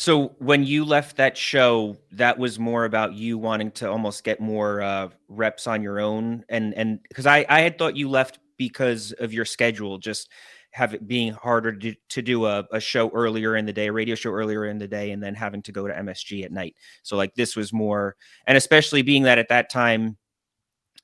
So when you left that show, that was more about you wanting to almost get more reps on your own, and because I had thought you left because of your schedule, just have it being harder to do a show earlier in the day, a radio show earlier in the day, and then having to go to MSG at night. So like this was more, and especially being that at that time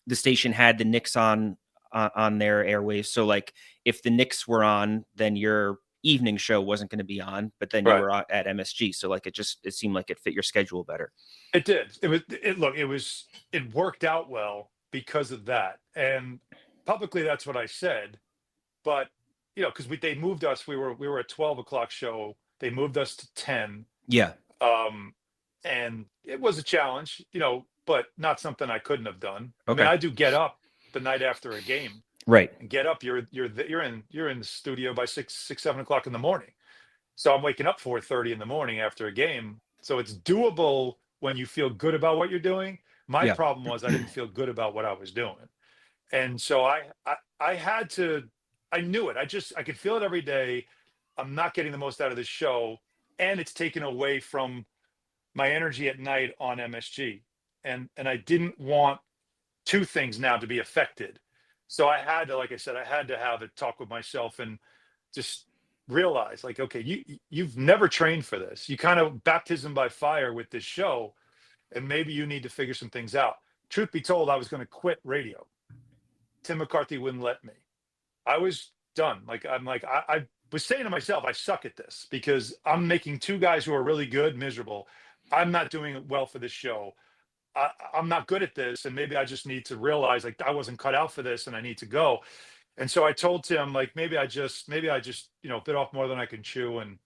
the station had the Knicks on their airwaves. So like if the Knicks were on, then your evening show wasn't going to be on, but then you Right. were at MSG. So like it seemed like it fit your schedule better. It did. It worked out well because of that. And publicly, that's what I said. But, because they moved us, we were a 12 o'clock show. They moved us to 10. Yeah. Um, and it was a challenge, but not something I couldn't have done. I mean, Okay. I do get up the night after a game Right. and get up. You're in the studio by 7 o'clock in the morning. So I'm waking up 4:30 in the morning after a game. So it's doable when you feel good about what you're doing. My Yeah. problem was I didn't feel good about what I was doing. And so I had to, I knew it. I could feel it every day. I'm not getting the most out of this show. And it's taken away from my energy at night on MSG. And I didn't want two things now to be affected. So I had to, like I said, I had to have a talk with myself and just realize, like, okay, you've never trained for this. You kind of baptism by fire with this show, and maybe you need to figure some things out. Truth be told, I was going to quit radio. Tim McCarthy wouldn't let me. I was done. I was saying to myself, I suck at this because I'm making two guys who are really good miserable. I'm not doing well for this show. I'm not good at this, and maybe I just need to realize like I wasn't cut out for this, and I need to go. And so I told Tim, like, maybe I just bit off more than I can chew. And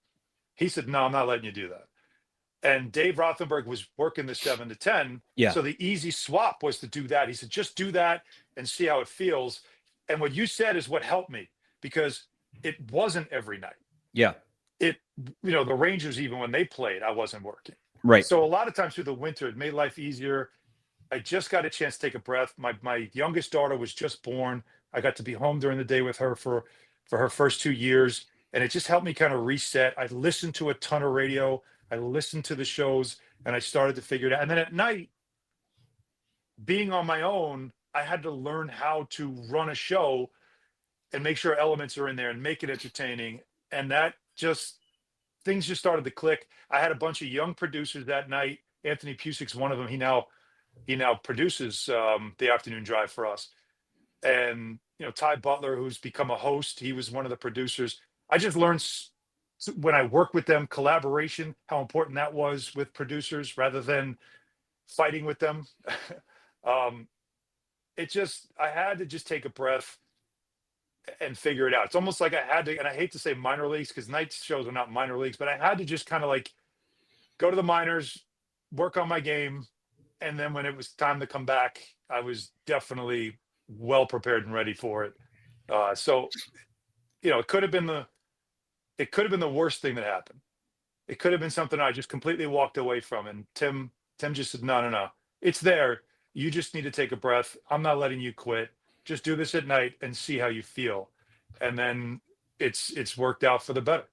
he said, no, I'm not letting you do that. And Dave Rothenberg was working the 7 to 10. Yeah. So the easy swap was to do that. He said, just do that and see how it feels. And what you said is what helped me because it wasn't every night. Yeah. The Rangers, even when they played, I wasn't working. Right. So a lot of times through the winter, it made life easier. I just got a chance to take a breath. My youngest daughter was just born. I got to be home during the day with her for her first 2 years, and it just helped me kind of reset. I listened to a ton of radio. I listened to the shows, and I started to figure it out. And then at night, being on my own, I had to learn how to run a show and make sure elements are in there and make it entertaining. And that just things just started to click. I had a bunch of young producers that night. Anthony Pusik's one of them. He now produces the afternoon drive for us. And Ty Butler, who's become a host, he was one of the producers. I just learned when I worked with them, collaboration, how important that was with producers rather than fighting with them. um, I had to just take a breath and figure it out. It's almost like I had to, and I hate to say minor leagues because night shows are not minor leagues, but I had to just kind of like go to the minors, work on my game, and then when it was time to come back, I was definitely well prepared and ready for it. So it could have been the worst thing that happened. It could have been something I just completely walked away from. And Tim just said, no, no, no, it's there. You just need to take a breath. I'm not letting you quit. Just do this at night and see how you feel. And then it's worked out for the better.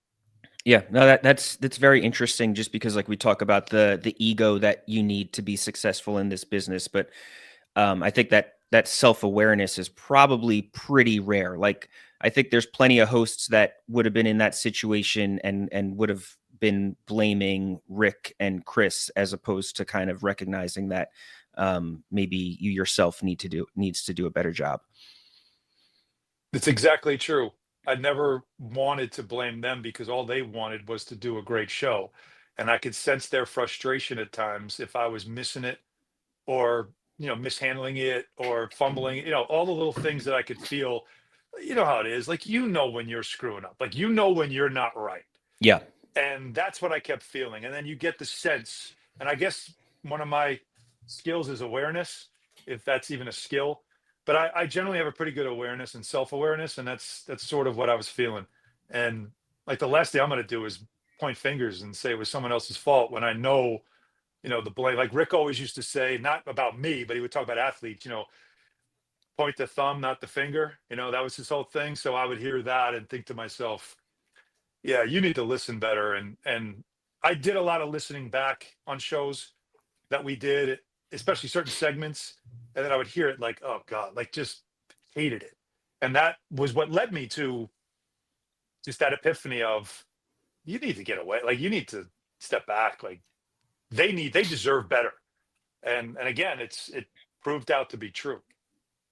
Yeah, no, that's very interesting just because like we talk about the ego that you need to be successful in this business, but I think that self-awareness is probably pretty rare. Like I think there's plenty of hosts that would have been in that situation and would have been blaming Rick and Chris as opposed to kind of recognizing that maybe you yourself needs to do a better job. It's exactly true. I never wanted to blame them because all they wanted was to do a great show. And I could sense their frustration at times if I was missing it or, mishandling it or fumbling, all the little things that I could feel. You know how it is. Like, when you're screwing up, like, when you're not right. Yeah. And that's what I kept feeling. And then you get the sense, and I guess one of my skills is awareness, if that's even a skill. But I generally have a pretty good awareness and self-awareness, and that's sort of what I was feeling. And like the last thing I'm going to do is point fingers and say it was someone else's fault when I know, the blame. Like Rick always used to say, not about me, but he would talk about athletes. Point the thumb, not the finger. That was his whole thing. So I would hear that and think to myself, yeah, you need to listen better. And I did a lot of listening back on shows that we did, especially certain segments, and then I would hear it like, oh God, like just hated it. And that was what led me to just that epiphany of you need to get away. Like you need to step back. Like they deserve better. And again, it proved out to be true.